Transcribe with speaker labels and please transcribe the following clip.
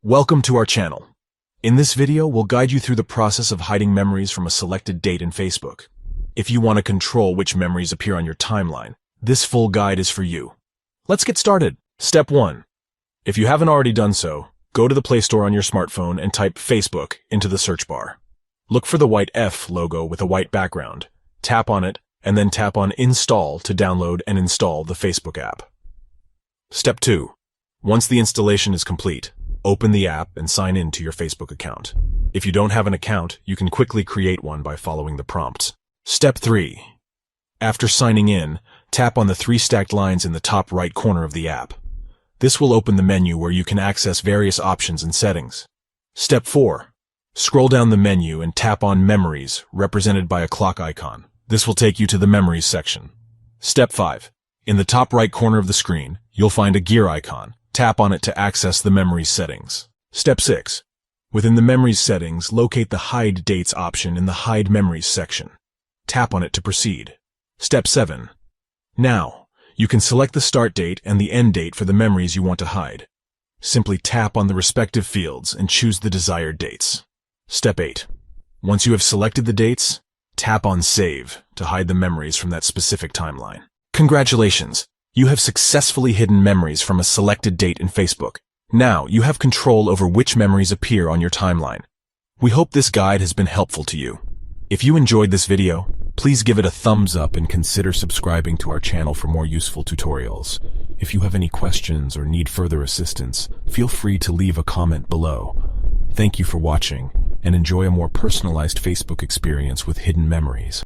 Speaker 1: Welcome to our channel. In this video, we'll guide you through the process of hiding memories from a selected date in Facebook. If you want to control which memories appear on your timeline, this full guide is for you. Let's get started. Step 1. If you haven't already done so, go to the Play Store on your smartphone and type Facebook into the search bar. Look for the white F logo with a white background. Tap on it, and then tap on Install to download and install the Facebook app. Step 2. Once the installation is complete, open the app and sign in to your Facebook account. If you don't have an account, you can quickly create one by following the prompts. Step 3. After signing in, tap on the 3 stacked lines in the top right corner of the app. This will open the menu where you can access various options and settings. Step 4. Scroll down the menu and tap on Memories, represented by a clock icon. This will take you to the Memories section. Step 5. In the top right corner of the screen, you'll find a gear icon. Tap on it to access the Memories settings. Step 6. Within the Memories settings, locate the Hide Dates option in the Hide Memories section. Tap on it to proceed. Step 7. Now, you can select the start date and the end date for the memories you want to hide. Simply tap on the respective fields and choose the desired dates. Step 8. Once you have selected the dates, tap on Save to hide the memories from that specific timeline. Congratulations! You have successfully hidden memories from a selected date in Facebook. Now, you have control over which memories appear on your timeline. We hope this guide has been helpful to you. If you enjoyed this video, please give it a thumbs up and consider subscribing to our channel for more useful tutorials. If you have any questions or need further assistance, feel free to leave a comment below. Thank you for watching, and enjoy a more personalized Facebook experience with hidden memories.